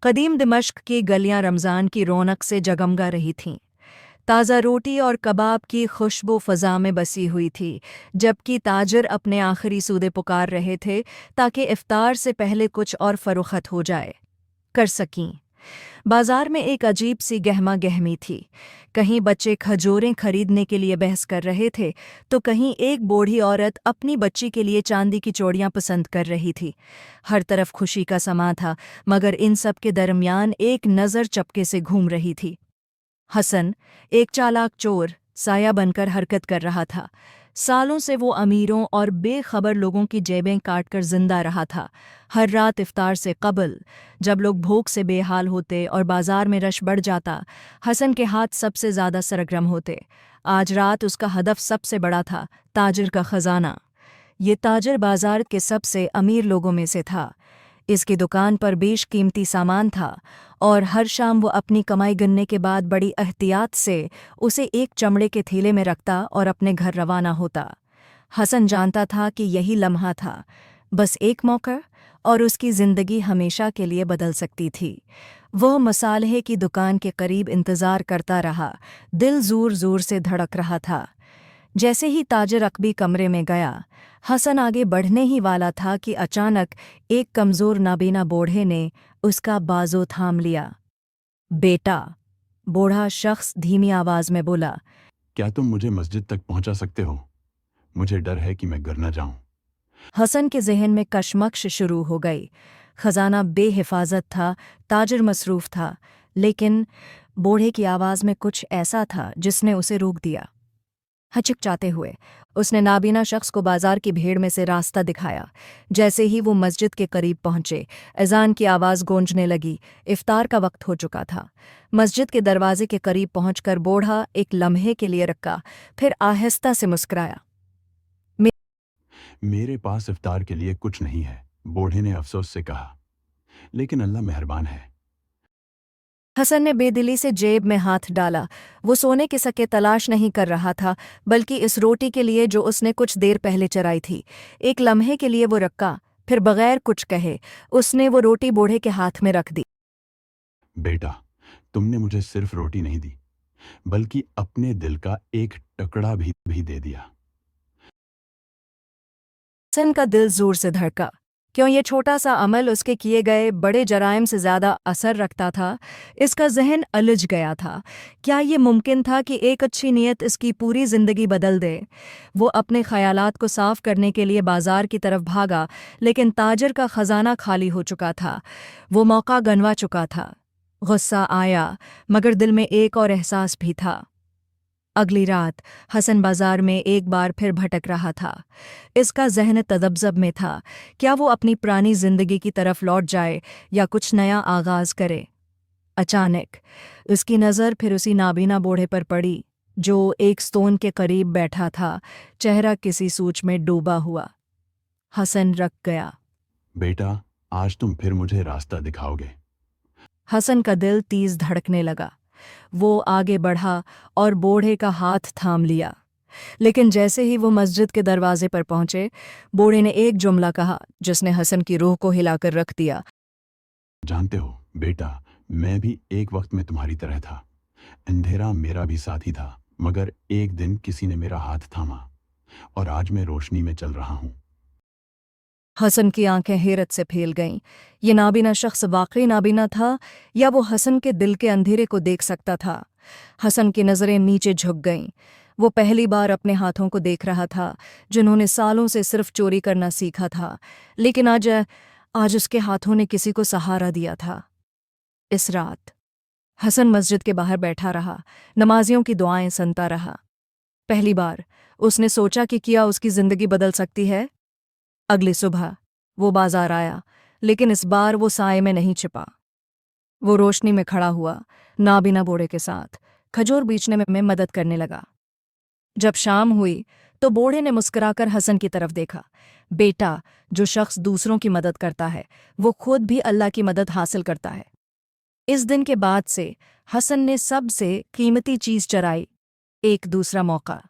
कदीम दिमश्क की गलियां रमज़ान की रौनक से जगमगा रही थीं। ताज़ा रोटी और कबाब की खुशबू फ़ज़ा में बसी हुई थी, जबकि ताजिर अपने आखिरी सौदे पुकार रहे थे ताकि इफ्तार से पहले कुछ और फ़रोख्त हो जाए कर सकीं। बाजार में एक अजीब सी गहमा गहमी थी। कहीं बच्चे खजूरें खरीदने के लिए बहस कर रहे थे, तो कहीं एक बूढ़ी औरत अपनी बच्ची के लिए चांदी की चूड़ियां पसंद कर रही थी। हर तरफ खुशी का समा था, मगर इन सब के दरमियान एक नज़र चपके से घूम रही थी। हसन, एक चालाक चोर, साया बनकर हरकत कर रहा था। सालों से वो अमीरों और बेखबर लोगों की जेबें काटकर जिंदा रहा था। हर रात इफ्तार से कबल, जब लोग भूख से बेहाल होते और बाजार में रश बढ़ जाता, हसन के हाथ सबसे ज़्यादा सरगर्म होते। आज रात उसका हदफ सबसे बड़ा था, ताजिर का खजाना। ये ताजिर बाजार के सबसे अमीर लोगों में से था। इसकी दुकान पर बेशकीमती सामान था और हर शाम वो अपनी कमाई गिनने के बाद बड़ी एहतियात से उसे एक चमड़े के थैले में रखता और अपने घर रवाना होता। हसन जानता था कि यही लम्हा था, बस एक मौका, और उसकी ज़िंदगी हमेशा के लिए बदल सकती थी। वह मसाले की दुकान के करीब इंतज़ार करता रहा, दिल ज़ोर ज़ोर से धड़क रहा था। जैसे ही ताजिर अकबी कमरे में गया, हसन आगे बढ़ने ही वाला था कि अचानक एक कमज़ोर नाबीना बूढ़े ने उसका बाजू थाम लिया। बेटा, बूढ़ा शख्स धीमी आवाज़ में बोला। क्या तुम मुझे मस्जिद तक पहुंचा सकते हो? मुझे डर है कि मैं गिर न जाऊं। हसन के जहन में कशमकश शुरू हो गई। खजाना बेहिफाजत था, ताजिर मसरूफ़ था, लेकिन बूढ़े की आवाज़ में कुछ ऐसा था जिसने उसे रोक दिया। हचकचाते हुए उसने नाबीना शख्स को बाजार की भीड़ में से रास्ता दिखाया। जैसे ही वो मस्जिद के करीब पहुंचे, अजान की आवाज़ गूंजने लगी। इफ्तार का वक्त हो चुका था। मस्जिद के दरवाजे के करीब पहुंचकर बूढ़ा एक लम्हे के लिए रुका, फिर आहिस्ता से मुस्कुराया। मेरे पास इफ्तार के लिए कुछ नहीं है, बूढ़े ने अफसोस से कहा, लेकिन अल्लाह मेहरबान है। हसन ने बेदिली से जेब में हाथ डाला। वो सोने के सिक्के तलाश नहीं कर रहा था, बल्कि इस रोटी के लिए जो उसने कुछ देर पहले चराई थी। एक लम्हे के लिए वो रक्का, फिर बगैर कुछ कहे उसने वो रोटी बूढ़े के हाथ में रख दी। बेटा, तुमने मुझे सिर्फ रोटी नहीं दी, बल्कि अपने दिल का एक टुकड़ा भी दे दिया। हसन का दिल जोर से धड़का। क्यों ये छोटा सा अमल उसके किए गए बड़े जराइम से ज़्यादा असर रखता था? इसका जहन उलझ गया था। क्या ये मुमकिन था कि एक अच्छी नीयत इसकी पूरी ज़िंदगी बदल दे? वो अपने ख़यालात को साफ करने के लिए बाजार की तरफ भागा, लेकिन ताजिर का ख़जाना खाली हो चुका था। वो मौका गंवा चुका था। गुस्सा आया, मगर दिल में एक और एहसास भी था। अगली रात हसन बाजार में एक बार फिर भटक रहा था। इसका जहन तदब्ज़ब में था, क्या वो अपनी पुरानी जिंदगी की तरफ लौट जाए या कुछ नया आगाज करे। अचानक उसकी नज़र फिर उसी नाबीना बूढ़े पर पड़ी, जो एक स्टोन के करीब बैठा था, चेहरा किसी सोच में डूबा हुआ। हसन रक गया। बेटा, आज तुम फिर मुझे रास्ता दिखाओगे। हसन का दिल तेज धड़कने लगा। वो आगे बढ़ा और बूढ़े का हाथ थाम लिया। लेकिन जैसे ही वो मस्जिद के दरवाजे पर पहुंचे, बूढ़े ने एक जुमला कहा जिसने हसन की रूह को हिलाकर रख दिया। जानते हो बेटा, मैं भी एक वक्त में तुम्हारी तरह था। अंधेरा मेरा भी साथी था, मगर एक दिन किसी ने मेरा हाथ थामा और आज मैं रोशनी में चल रहा हूं। हसन की आंखें हैरत से फैल गईं। ये नाबीना शख्स वाकई नाबीना था या वो हसन के दिल के अंधेरे को देख सकता था? हसन की नज़रें नीचे झुक गईं। वो पहली बार अपने हाथों को देख रहा था, जिन्होंने सालों से सिर्फ चोरी करना सीखा था, लेकिन आज उसके हाथों ने किसी को सहारा दिया था। इस रात हसन मस्जिद के बाहर बैठा रहा, नमाजियों की दुआएं सुनता रहा। पहली बार उसने सोचा कि क्या उसकी ज़िंदगी बदल सकती है। अगली सुबह वो बाजार आया, लेकिन इस बार वो साए में नहीं छिपा। वो रोशनी में खड़ा हुआ, नाबीना बूढ़े के साथ खजूर बेचने में मदद करने लगा। जब शाम हुई तो बूढ़े ने मुस्कुराकर हसन की तरफ देखा। बेटा, जो शख्स दूसरों की मदद करता है, वो खुद भी अल्लाह की मदद हासिल करता है। इस दिन के बाद से हसन ने सबसे कीमती चीज़ चराई, एक दूसरा मौका।